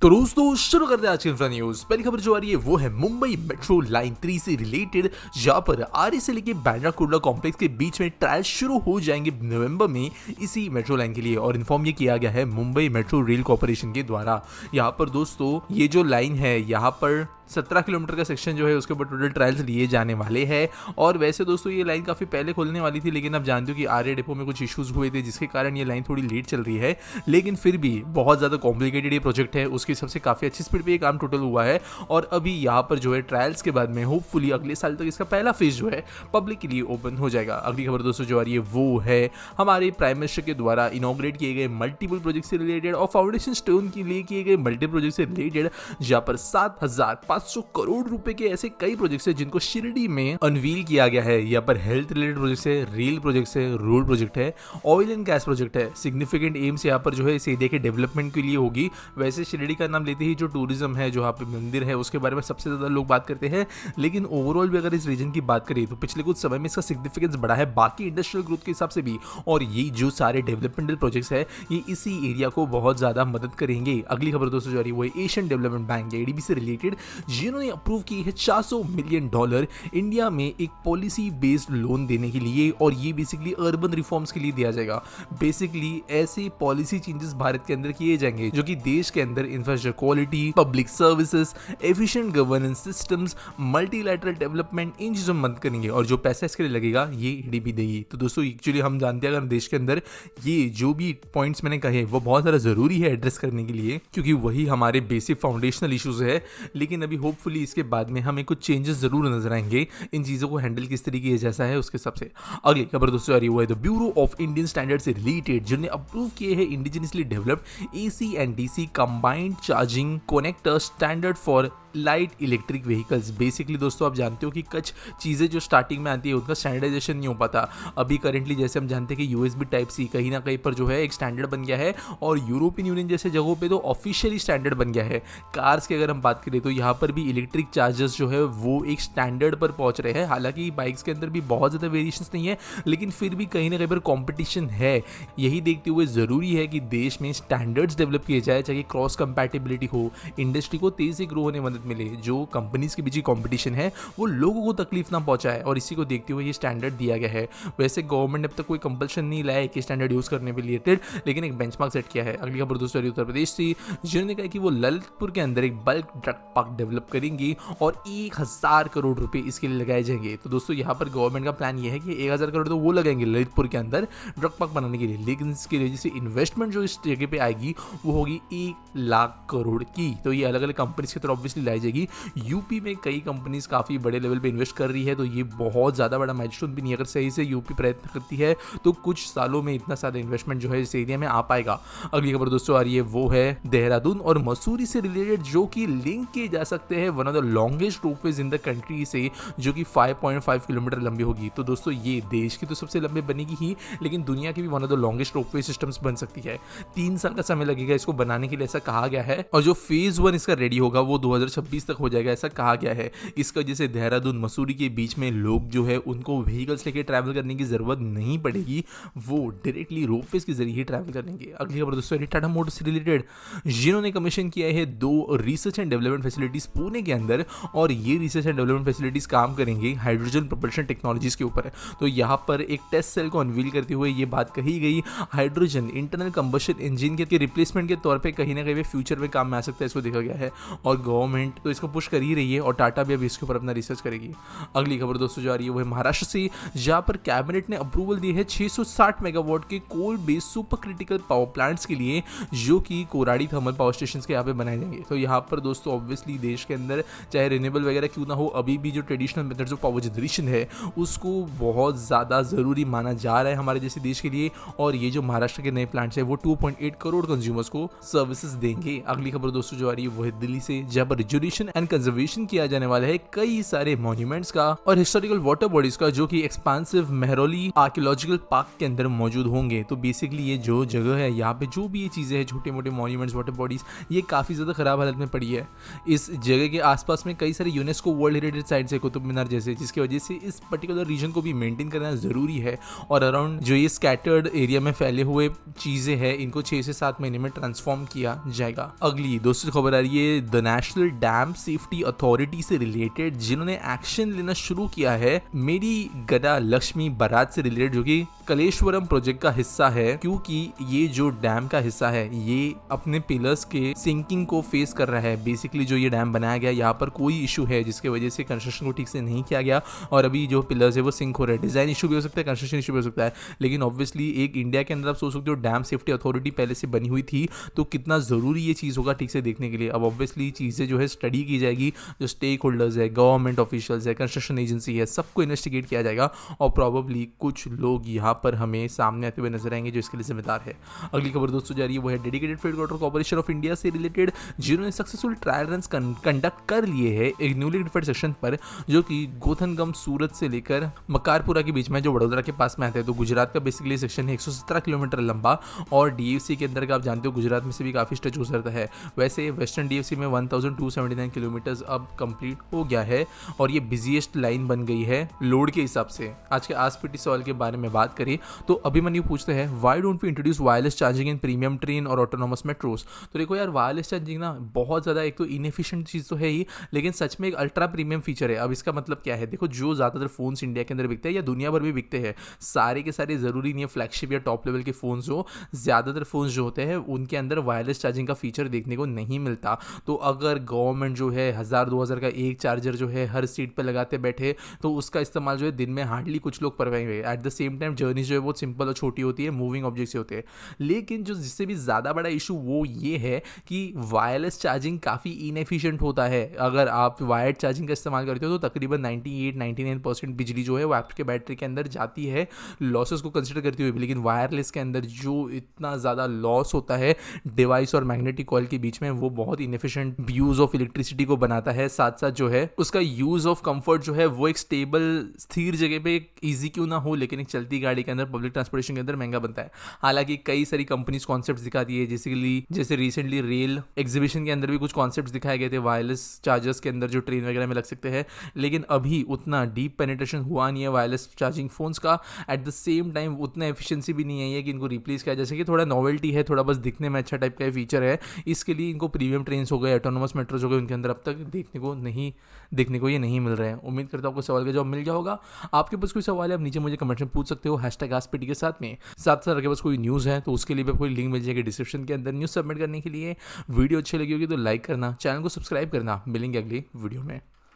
तो दोस्तों शुरू करते हैं आज की इंफ्रा न्यूज। पहली खबर जो आ रही है वो है मुंबई मेट्रो लाइन 3 से रिलेटेड, जहां पर आरए से लेके बांद्रा कुर्ला कॉम्प्लेक्स के बीच में ट्रायल शुरू हो जाएंगे नवंबर में इसी मेट्रो लाइन के लिए। और इन्फॉर्म ये किया गया है मुंबई मेट्रो रेल कॉर्पोरेशन के द्वारा। यहाँ पर दोस्तों ये जो लाइन है, यहाँ पर 17 किलोमीटर का सेक्शन जो है उसके ऊपर टोटल ट्रायल्स लिए जाने वाले हैं। और वैसे दोस्तों ये लाइन काफ़ी पहले खुलने वाली थी, लेकिन आप जानते हो कि आरए डिपो में कुछ इश्यूज हुए थे जिसके कारण ये लाइन थोड़ी लेट चल रही है। लेकिन फिर भी बहुत ज़्यादा कॉम्प्लिकेटेड ये प्रोजेक्ट है, उसके हिसाब से काफ़ी अच्छी स्पीड पे ये काम टोटल हुआ है। और अभी यहाँ पर जो है ट्रायल्स के बाद में होपफुली अगले साल तक इसका पहला फेज जो है पब्लिक के लिए ओपन हो जाएगा। अगली खबर दोस्तों जो आ रही है वो है हमारे प्राइम मिनिस्टर के द्वारा इनॉग्रेट किए गए मल्टीपल प्रोजेक्ट से रिलेटेड और फाउंडेशन स्टोन के लिए किए गए मल्टी प्रोजेक्ट से रिलेटेड, जहाँ पर 7,500 करोड़ रुपए के ऐसे कई प्रोजेक्ट्स हैं जिनको शिरडी में अनवील किया गया है। यहाँ पर हेल्थ रिलेटेड प्रोजेक्ट्स है, रेल प्रोजेक्ट्स है, रोड प्रोजेक्ट है, ऑयल एंड गैस प्रोजेक्ट है। सिग्निफिकेंट एम्स यहाँ पर जो है इस एरिया के डेवलपमेंट के लिए होगी। वैसे शिरडी का नाम लेते ही जो टूरिज्म है, जो यहाँ पे मंदिर है, उसके बारे में सबसे ज्यादा लोग बात करते हैं। लेकिन ओवरऑल भी अगर इस रीजन की बात करें तो पिछले कुछ समय में इसका सिग्निफिकेंस बढ़ा है बाकी इंडस्ट्रियल ग्रोथ के हिसाब से भी। और ये जो सारे डेवलपमेंटल प्रोजेक्ट्स है ये इसी एरिया को बहुत ज्यादा मदद करेंगे। अगली खबर दोस्तों जो आ रही है वो है एशियन डेवलपमेंट बैंक एडीबी से रिलेटेड, जिन्होंने अप्रूव की है $400 मिलियन इंडिया में एक पॉलिसी बेस्ड लोन देने के लिए। और ये बेसिकली अर्बन रिफॉर्म्स के लिए दिया जाएगा। बेसिकली ऐसे पॉलिसी चेंजेस भारत के अंदर किए जाएंगे जो कि देश के अंदर infrastructure quality, public services, efficient governance systems, multilateral development, इन चीजों में मदद करेंगे। और जो पैसा इसके लिए लगेगा ये एडीबी देगी। तो दोस्तों एक्चुअली हम जानते हैं अगर देश के अंदर ये जो भी पॉइंट्स मैंने कहे वो बहुत ज़्यादा ज़रूरी है एड्रेस करने के लिए, क्योंकि वही हमारे बेसिक फाउंडेशनल इश्यूज है। लेकिन अभी होपफुली इसके बाद में हमें कुछ चेंजेस जरूर नजर आएंगे इन चीज़ों को हैंडल किस तरीके जैसा है उसके हिसाब से। अगली खबर दोस्तों आ रही है the bureau of Indian standard से रिलेटेड, जिन्होंने अप्रूव किए हैं indigenously developed AC and DC combined charging connector standard for light electric vehicles. Basically दोस्तों आप जानते हो कि कुछ चीज़ें जो स्टार्टिंग में आती है उनका स्टैंडर्डाइजेशन नहीं हो पाता। अभी करंटली जैसे हम जानते हैं कि यूएसबी टाइप सी कहीं ना कहीं पर जो है एक स्टैंडर्ड बन गया है, और यूरोपियन यूनियन जैसे जगहों पे तो ऑफिशियली स्टैंडर्ड बन गया है। कार्स की अगर हम बात करें तो यहाँ पर भी इलेक्ट्रिक चार्जर्स जो है वो एक स्टैंडर्ड पर पहुंच रहे हैं। हालांकि बाइक्स के अंदर भी बहुत ज़्यादा वेरिएशंस नहीं है, लेकिन फिर भी कहीं ना कहीं पर कॉम्पिटिशन है। यही देखते हुए ज़रूरी है कि देश में स्टैंडर्ड्स डेवलप किए जाए, चाहे क्रॉस कंपैटिबिलिटी हो, इंडस्ट्री को तेज़ी से ग्रो होने में मदद मिले, जो कंपनीज के बीच कंपटीशन है वो लोगों को तकलीफ ना पहुंचाए। और इसी को देखते हुए ये स्टैंडर्ड दिया गया है। वैसे गवर्नमेंट ने अब तक कोई कंपल्शन नहीं लाया है कि स्टैंडर्ड यूज करने के रिलेटेड, लेकिन एक बेंचमार्क सेट किया है। अगली खबर दोस्तों उत्तर प्रदेश से, जिन्होंने कहा कि वो ललितपुर के अंदर एक बल्क ड्रग पार्क डेवलप करेंगी और 1,000 करोड़ रुपए इसके लिए लगाए जाएंगे। तो दोस्तों यहाँ पर गवर्नमेंट का प्लान ये है कि 1,000 करोड़ तो वो लगाएंगे ललितपुर के अंदर ड्रग पार्क बनाने के लिए, लेकिन इसकी वजह से इन्वेस्टमेंट जो इस जगह पे आएगी वो होगी 1,00,000 करोड़ की। तो ये अलग अलग कंपनीज की तरफ ऑब्वियसली लाई जाएगी। यूपी में कई कंपनीज काफी बड़े लेवल पे इन्वेस्ट कर रही है, तो ये बहुत ज्यादा बड़ा माइलस्टोन भी नहीं। अगर सही से यूपी प्रयत्न करती है तो कुछ सालों में इतना सारा इन्वेस्टमेंट जो है इस एरिया में आ पाएगा। अगली खबर दोस्तों आ रही है वो है देहरादून और मसूरी से रिलेटेड, जो कि लिंक किए जा सकते हैं one of the longest ropeways in the country से, जो कि 5.5 किलोमीटर लंबी होगी। तो दोस्तों ये देश की तो सबसे लंबी बनेगी ही, लेकिन दुनिया की भी one of the longest ropeway systems बन सकती है। 3 साल का समय लगेगा इसको बनाने के लिए, ऐसा कहा गया है। और जो फेज 1 इसका रेडी होगा वो 2026 तक हो जाएगा, ऐसा कहा गया है। इसका जैसे देहरादून मसूरी के बीच में लोग जो है उनको व्हीकल्स लेके ट्रैवल करने की जरूरत नहीं पड़ेगी, वो डायरेक्टली रोपवेज के जरिए ही ट्रैवल करेंगे। अगली खबर दोस्तों टाटा मोटर्स से रिलेटेड, जिन्होंने कमीशन किया है 2 research and development facilities Pune के अंदर, और ये रिसर्च एंड डेवलपमेंट फैसिलिटीज काम करेंगे हाइड्रोजन प्रोपल्शन टेक्नोलॉजीज के ऊपर। तो यहाँ पर एक टेस्ट सेल को अनवील करते हुए ये बात कही गई, हाइड्रोजन इंटरनल कंबशन इंजन के रिप्लेसमेंट के तौर पर कहीं ना कहीं फ्यूचर में काम में आ सकता है, इसको देखा गया है। और गवर्नमेंट तो इसको पुश कर ही रही है और टाटा भी अभी इसके ऊपर अपना रिसर्च करेगी। अगली खबर दोस्तों जो आ रही है वो है महाराष्ट्र से, जहां पर कैबिनेट ने अप्रूवल दी है 660 मेगावाट के coal based super critical power plants के लिए, जो कि कोराड़ी थर्मल पावर स्टेशन के यहाँ पे बनाए जाएंगे। तो यहाँ पर दोस्तों ऑब्वियसली देश के अंदर चाहे रिन्यूएबल वगैरह क्यों ना हो, अभी भी जो traditional methods of power generation है उसको बहुत ज़्यादा ज़रूरी माना जा रहा है हमारे जैसे देश के लिए। और ये जो महाराष्ट्र के नए प्लांट्स है वो 2.8 करोड़ कंज्यूमर्स को सर्विसेज देंगे। अगली खबर दोस्तों जो आ रही है वो है दिल्ली से, जहाँ पर रेस्टोरेशन एंड कंजर्वेशन किया जाने वाला है कई सारे मॉन्यूमेंट्स का और हिस्टोरिकल वाटर बॉडीज का, जो कि एक्सपांसिव मेहरौली आर्कियोलॉजिकल पार्क के अंदर मौजूद होंगे। तो बेसिकली ये जो जगह है, यहाँ पे जो भी ये चीजें हैं, छोटे मोटे मॉन्यूमेंट्स, वाटर बॉडीज, ये काफी ज्यादा खराब हालत में पड़ी है। इस जगह के आसपास में कई सारे यूनेस्को वर्ल्ड हेरिटेज साइट्स है, कुतुब मीनार जैसे, जिसकी वजह से इस पर्टिकुलर रीजन को भी मेंटेन करना जरूरी है। और अराउंड जो ये स्कैटर्ड एरिया में फैले हुए चीजें हैं, इनको 6 से 7 महीने में ट्रांसफॉर्म किया जाएगा। अगली दोस्तों खबर आ रही है the national dam safety authority से रिलेटेड, जिन्होंने एक्शन लेना शुरू किया है मेरी गदा लक्ष्मी बारात से रिलेटेड, जो कि कलेश्वरम प्रोजेक्ट का हिस्सा है। क्योंकि ये जो डैम का हिस्सा है, ये अपने पिलर्स के सिंकिंग को फेस कर रहा है। बेसिकली जो ये डैम बनाया गया, यहाँ पर कोई इशू है जिसके वजह से कंस्ट्रक्शन को ठीक से नहीं किया गया और अभी जो पिलर्स है वो सिंक हो रहे हैं। डिजाइन इशू भी हो सकता है, कंस्ट्रक्शन इशू भी हो सकता है, लेकिन ऑब्वियसली एक इंडिया के अंदर आप सोच सकते हो डैम सेफ्टी अथॉरिटी पहले से बनी हुई थी, तो कितना जरूरी ये चीज होगा ठीक से देखने के लिए। अब ऑब्वियसली चीजें जो है स्टडी की जाएगी, जो स्टेक होल्डर्स है, गवर्नमेंट ऑफिशियल्स है, कंस्ट्रक्शन एजेंसी है, सबको इन्वेस्टिगेट किया जाएगा और प्रॉबली कुछ लोग यहाँ पर हमें सामने आते हुए नजर आएंगे जो इसके लिए जिम्मेदार है। अगली खबर दोस्तों जा रही है वो है dedicated freight water corporation of India से रिलेटेड, जिन्होंने सक्सेसफुल ट्रायल रन कंडक्ट कर लिए हैं एक न्यूली डिफाइंड सेक्शन पर, जो कि गोथनगम सूरत से लेकर मकारपुरा के बीच में, जो वडोदरा के पास में आता है। तो गुजरात का बेसिकली सेक्शन है 117 किलोमीटर लंबा और डीएफसी के अंदर का आप जानते हो गुजरात में से भी काफी स्ट्रेच गुजरता है। वैसे वेस्टर्न डीएफसी में 1279 किलोमीटर अब कंप्लीट हो गया है और ये बिजिएस्ट लाइन बन गई है लोड के हिसाब से। आज के आसपीटी सवाल के बारे में बात करें तो अभिमन्यु पूछते हैं why don't we introduce wireless charging in premium train और ऑटोनोमस मेट्रोस। तो देखो यार, वायरलेस चार्जिंग ना बहुत ज़्यादा एक तो इनएफिशिएंट चीज़ तो है ही, लेकिन सच में एक अल्ट्रा प्रीमियम फीचर है। अब इसका मतलब क्या है, देखो जो ज़्यादातर फोन्स इंडिया के अंदर बिकते हैं या दुनिया भर में बिकते हैं, सारे के सारे ज़रूरी नहीं है फ्लैगशिप या टॉप लेवल के फोन्स हो। ज़्यादातर फोन्स जो होते हैं उनके अंदर वायरलेस चार्जिंग का फीचर देखने को नहीं मिलता। तो अगर गवर्नमेंट जो है 1000-2000 का एक चार्जर जो है हर सीट पर लगाते बैठे, तो उसका इस्तेमाल जो है दिन में हार्डली कुछ लोग कर पाएंगे। At the same time journey जो है बहुत सिंपल और छोटी होती है, मूविंग ऑब्जेक्ट से होते हैं। लेकिन जो जिससे भी ज़्यादा बड़ा इशू वो ये है कि वायरलेस चार्जिंग काफ़ी इनएफिशिएंट होता है। अगर आप वायर्ड चार्जिंग का इस्तेमाल करते हो तो तकरीबन 98-99% बिजली जो है वो आपके बैटरी के अंदर जाती है, लॉसेस को कंसिडर करते हुए भी। लेकिन वायरलेस के अंदर जो इतना ज़्यादा लॉस होता है डिवाइस और मैग्नेटिक कॉइल के बीच में, वो बहुत इनएफिशिएंट यूज़ ऑफ इलेक्ट्रिसिटी को बनाता है। साथ साथ जो है उसका यूज़ ऑफ कंफर्ट जो है वो एक स्टेबल स्थिर जगह पे ईजी क्यों ना हो, लेकिन एक चलती गाड़ी के अंदर, पब्लिक ट्रांसपोर्टेशन के अंदर महंगा बनता है। हालांकि कई सारी कंपनीज कॉन्सेप्ट दिखाती है, जैसे रिसेंटली रेल एग्जीबिशन के अंदर भी कुछ कॉन्सेप्ट दिखाए गए थे वायरलेस चार्जर्स के अंदर जो ट्रेन वगैरह में लग सकते हैं, लेकिन अभी उतना डीप पेनिट्रेशन हुआ नहीं है वायरलेस चार्जिंग फोन्स का। एट द सेम टाइम उतना एफिशिएंसी भी नहीं है कि इनको रिप्लेस किया, जैसे कि थोड़ा नॉवेल्टी है, थोड़ा बस दिखने में अच्छा टाइप का फीचर है, इसके लिए इनको प्रीमियम ट्रेन हो गए, ऑटोनोमस मेट्रोज हो गए, उनके अंदर अब तक देखने को ये नहीं मिल रहे हैं। उम्मीद करता हूँ आपको सवाल का जवाब मिल गया होगा। आपके पास कोई सवाल है आप नीचे मुझे कमेंट में पूछ सकते हो #AskPT के साथ में। साथ आपके पास कोई न्यूज़ है तो उसके लिए भी कोई लिंक मिल जाएगी डिस्क्रिप्शन के अंदर न्यूज़ सबमिट करने के लिए। वीडियो अच्छी लगी होगी तो लाइक करना, चैनल को सब्सक्राइब करना। मिलेंगे अगली वीडियो में।